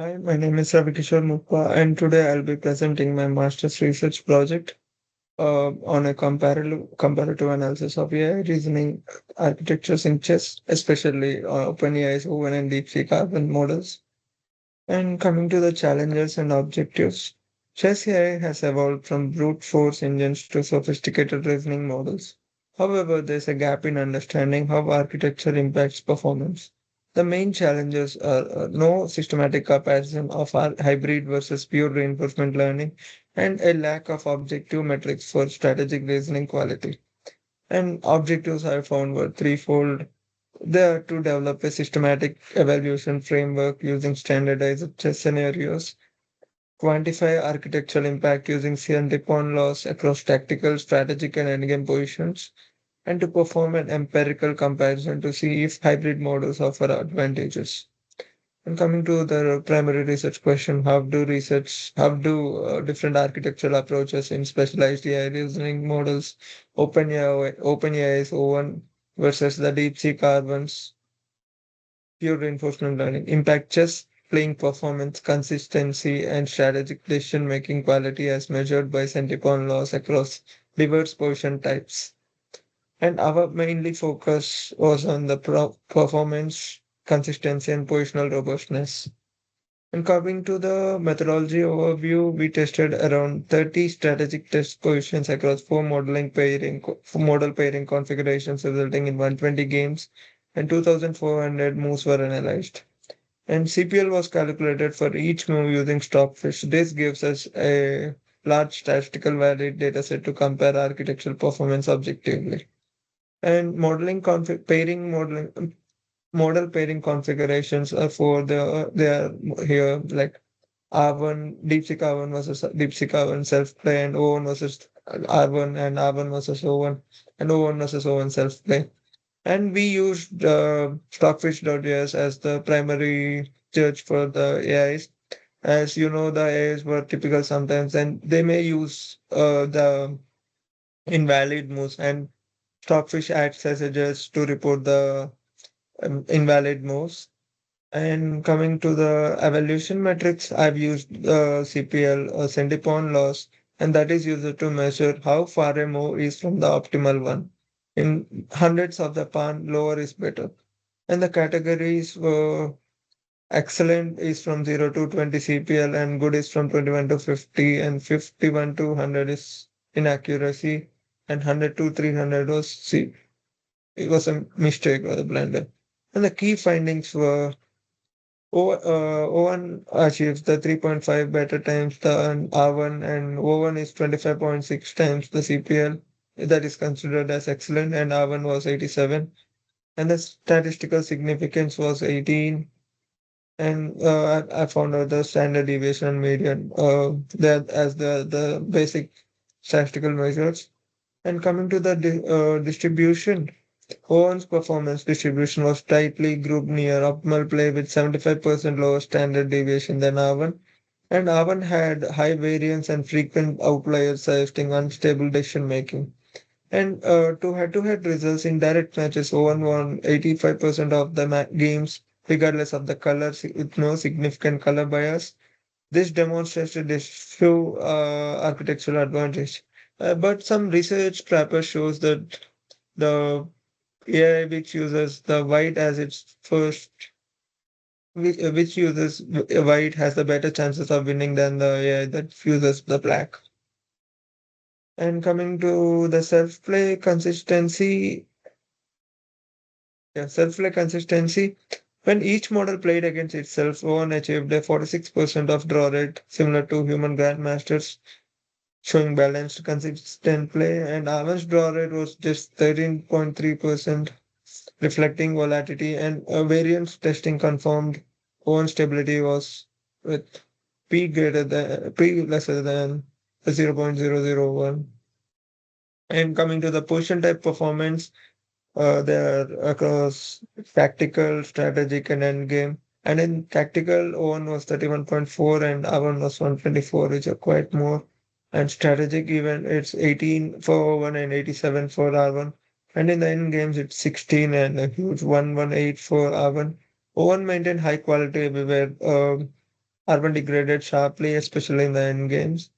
Hi, my name is Ravi Muppa, and today I'll be presenting my master's research project on a comparative analysis of AI reasoning architectures in chess, especially OpenAI's open and DeepSeek carbon models. And coming to the challenges and objectives, chess AI has evolved from brute force engines to sophisticated reasoning models. However, there's a gap in understanding how architecture impacts performance. The main challenges are no systematic comparison of our hybrid versus pure reinforcement learning and a lack of objective metrics for strategic reasoning quality. And objectives I found were threefold. They are to develop a systematic evaluation framework using standardized chess scenarios, quantify architectural impact using Scientific laws across tactical, strategic, and endgame positions, and to perform an empirical comparison to see if hybrid models offer advantages. And coming to the primary research question, how do different architectural approaches in specialized AI reasoning models, OpenAI's O1 versus the DeepSeek R1's pure reinforcement learning, impact chess playing performance, consistency, and strategic decision-making quality as measured by Centipon laws across diverse position types. And our mainly focus was on the performance, consistency, and positional robustness. And coming to the methodology overview, we tested around 30 strategic test positions across four model pairing configurations, resulting in 120 games, and 2,400 moves were analyzed. And CPL was calculated for each move using Stockfish. This gives us a large statistical valid dataset to compare architectural performance objectively. And model pairing configurations are for they are here like R1 DeepSeek R1 versus DeepSeek R1 self play and O1 versus R1 and R1 versus O1 and O1 versus O1 self play. And we used Stockfish.js as the primary judge for the AIs. As you know, the AIs were typical sometimes, and they may use the invalid moves, and Stockfish acts as a judge to report the invalid moves. And coming to the evaluation metrics, I've used CPL, Centipon loss, and that is used to measure how far a move is from the optimal one. In hundreds of the pan, lower is better. And the categories were excellent is from 0 to 20 CPL, and good is from 21 to 50, and 51 to 100 is inaccuracy, and 100 to 300 was C. It was a mistake or a blunder. And the key findings were O1 achieves the 3.5 better times the R1, and O1 is 25.6 times the CPL. That is considered as excellent, and R1 was 87. And the statistical significance was 18. And I found out the standard deviation and median that as the basic statistical measures. And coming to the distribution, Owen's performance distribution was tightly grouped near optimal play with 75% lower standard deviation than R1, and R1 had high variance and frequent outliers suggesting unstable decision making. And to head-to-head results in direct matches, Owen won 85% of the games, regardless of the color, with no significant color bias. This demonstrated this few architectural advantage. But some research paper shows that the AI which uses the white as its first, which uses white has the better chances of winning than the AI that uses the black. And coming to the self-play consistency, when each model played against itself, one achieved a 46% of draw rate, similar to human grandmasters, showing balanced, consistent play, and Arman's draw rate was just 13.3%, reflecting volatility, and a variance testing confirmed own stability was with p lesser than 0.001. And coming to the position type performance, they are across tactical, strategic, and endgame. And in tactical, O1 was 31.4 and R1 was 124, which are quite more. And strategic, even it's 18 for O1 and 87 for R1. And in the end games, it's 16 and a huge 118 for R1. O1 maintained high quality everywhere. Urban degraded sharply, especially in the end games.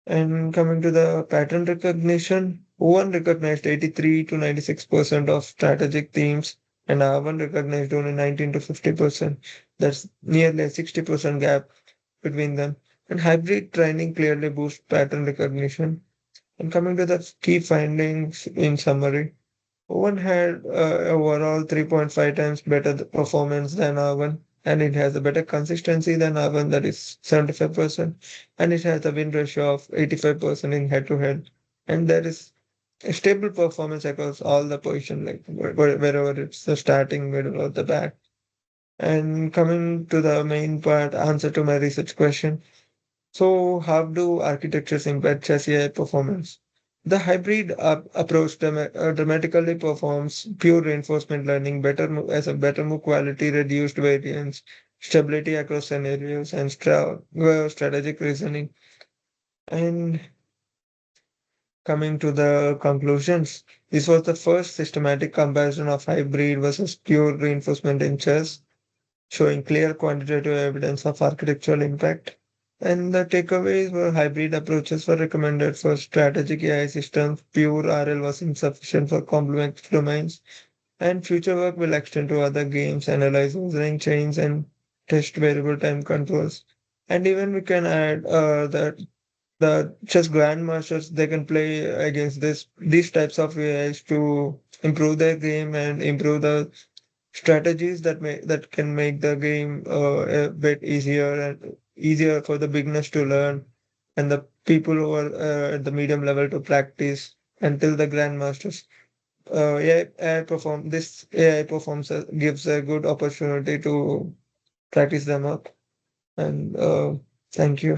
And coming to the pattern recognition, O1 recognized 83 to 96% of strategic themes, and R1 recognized only 19 to 50%. That's nearly a 60% gap between them. And hybrid training clearly boosts pattern recognition. And coming to the key findings in summary, O1 had overall 3.5 times better performance than R1, and it has a better consistency than R1, that is 75%, and it has a win ratio of 85% in head-to-head. And there is a stable performance across all the position, like wherever it's the starting, middle, or the back. And coming to the main part, answer to my research question. So, how do architectures impact chess AI performance? The hybrid approach dramatically performs pure reinforcement learning better as a better move quality, reduced variance, stability across scenarios, and strategic reasoning. And coming to the conclusions, this was the first systematic comparison of hybrid versus pure reinforcement in chess, showing clear quantitative evidence of architectural impact. And the takeaways were hybrid approaches were recommended for strategic AI systems, pure RL was insufficient for complex domains, and future work will extend to other games, analyze reasoning chains, and test variable time controls. And even we can add that the chess grandmasters they can play against these types of AIs to improve their game and improve the strategies that can make the game a bit easier and easier for the beginners to learn and the people who are at the medium level to practice until the grandmasters. AI performs gives a good opportunity to practice them up. And thank you.